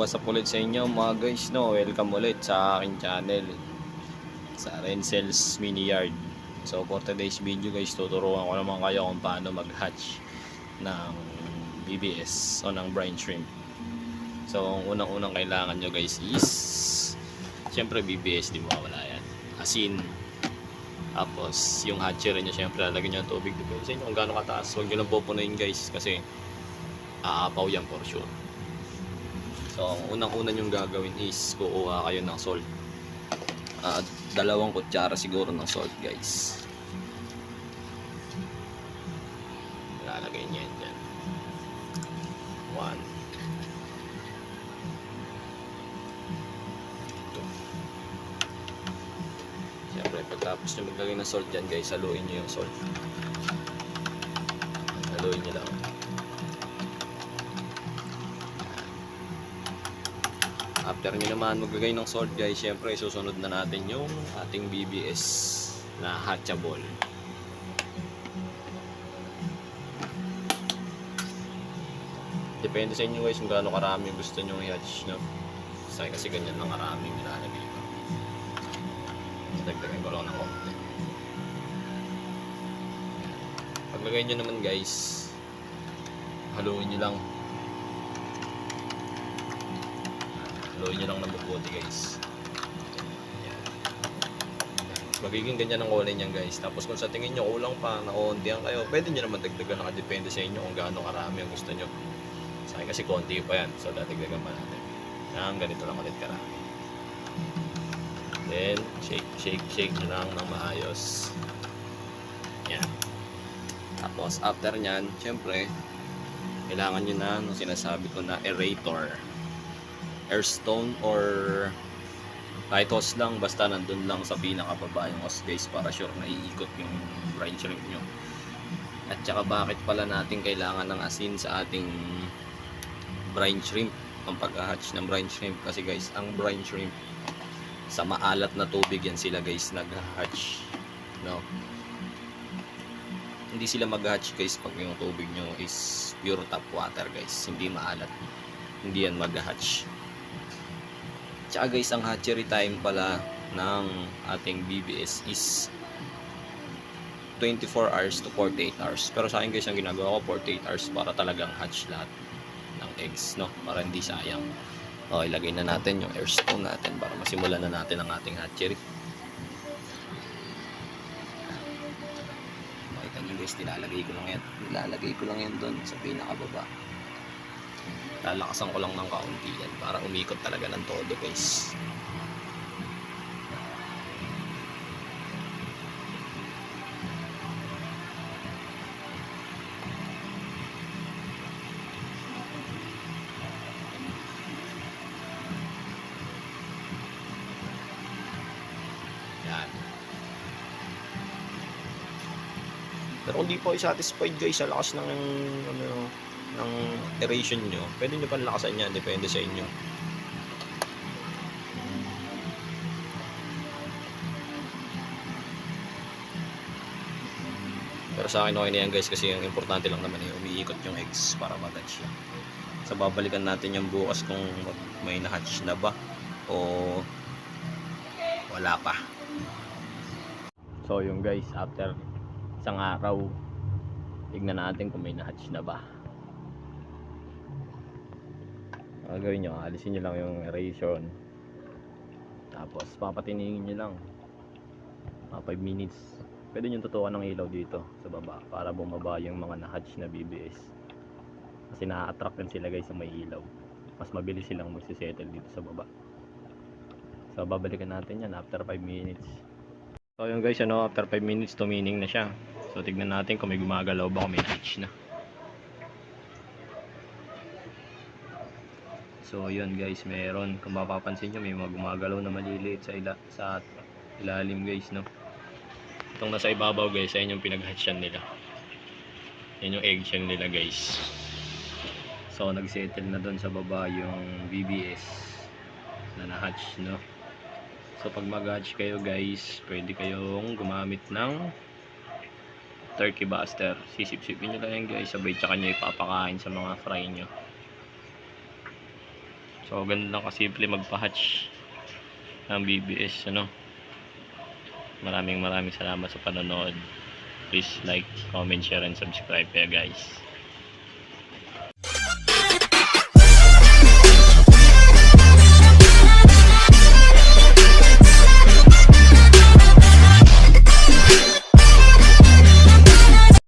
what's up ulit sa inyo mga guys, no? Welcome ulit sa aking channel sa Renzel's Mini Yard. So for today's video guys, tuturuan ko naman kayo kung paano mag-hatch ng BBS o ng brine shrimp. So ang unang-unang kailangan nyo guys is syempre BBS, di ba wala yan, asin. Tapos yung hatchery nyo, syempre lalagyan nyo ng tubig. Depende sa inyo kung gaano kataas. Huwag nyo lang pupunuin guys kasi aapaw yan for sure. So, ang unang-una yung gagawin is kukuha kayo ng salt. 2 kutsara siguro ng salt guys. Lalagay niyo yan dyan. 1, 2. Siyempre, pagtapos nyo maglagay ng salt dyan guys, haluin nyo yung salt. Haluin nyo lang. After nyo naman maglagay ng salt guys, syempre susunod na natin yung ating BBS na hatchable. Depende sa inyo guys kung gaano karami gusto nyo i-hatch, no? Kasi ganyan lang karami nilalagay ko. Dagdagan ko lang ng konti. Paglagay nyo naman guys, haluin nyo lang. Haluin nyo lang ng mabuti guys. Ayan. Magiging ganyan ang kulay niyan guys. Tapos kung sa tingin nyo kulang pa, nakontihan kayo, pwede nyo naman dagdagan, nakadepende sa inyo kung gaano karami ang gusto nyo. Sa akin kasi konti pa yan, so dadagdagan pa natin. Ganito lang ulit karami. Then shake nyo lang ng maayos. Ayan. Tapos after nyan, syempre kailangan nyo na ng sinasabi ko na aerator, airstone, or kahit hose lang, basta nandun lang sa pinakababa yung hose guys, para sure na iikot yung brine shrimp nyo. At saka bakit pala natin kailangan ng asin sa ating brine shrimp, ang pag-hatch ng brine shrimp? Kasi guys, ang brine shrimp sa maalat na tubig yan sila guys nag-hatch, no? Hindi sila mag-hatch guys pag yung tubig nyo is pure tap water guys, hindi maalat, hindi yan mag-hatch. Tsaka guys, ang hatchery time pala ng ating BBS is 24 hours to 48 hours. Pero sa akin guys, ang ginagawa ko 48 hours para talagang hatch lahat ng eggs, no? Para hindi sayang. Okay, ilagay na natin yung airstone natin para masimulan na natin ang ating hatchery. Makita nyo guys, nilalagay ko lang yan doon sa pinakababa. Lalakasan ko lang ng kaunti yan para umikot talaga ng todo guys. Yan. Pero kung di po satisfied guys sa lakas ng ng aeration nyo, pwede nyo panlakasan yan, depende sa inyo. Pero sa akin okay na yan guys, kasi yung importante lang naman umiikot yung eggs para mag-hatch yan. So babalikan natin yung bukas kung may na-hatch na ba o wala pa. So yung guys, after isang araw, tignan natin kung may na-hatch na ba. Gawin nyo, alisin nyo lang yung aeration, tapos papatiningin nyo lang 5 minutes. Pwede nyo tutukan ng ilaw dito sa baba para bumaba yung mga na-hatch na BBS, kasi na-attract din sila guys sa may ilaw. Mas mabilis silang magsisettle dito sa baba. So babalikan natin yan after 5 minutes. So yun guys, after 5 minutes tumining na siya. So tignan natin kung may gumagalaw ba, kung may hatch na. So yun guys, meron. Kung mapapansin nyo, may mga gumagalaw na maliliit sa ilalim guys, no? Itong nasa ibabaw guys, ayun yung pinag-hatchan nila. Yan yung eggshell nila guys. So nagsettle na doon sa baba yung BBS na na-hatch, no? So pag mag-hatch kayo guys, pwede kayong gumamit ng turkey buster. Sisip-sipin nyo lang yan guys, sabay tsaka nyo ipapakain sa mga fry nyo. So ganun lang kasimple magpa-hatch ng BBS, ano. Maraming salamat sa panonood. Please like, comment, share, and subscribe kaya guys.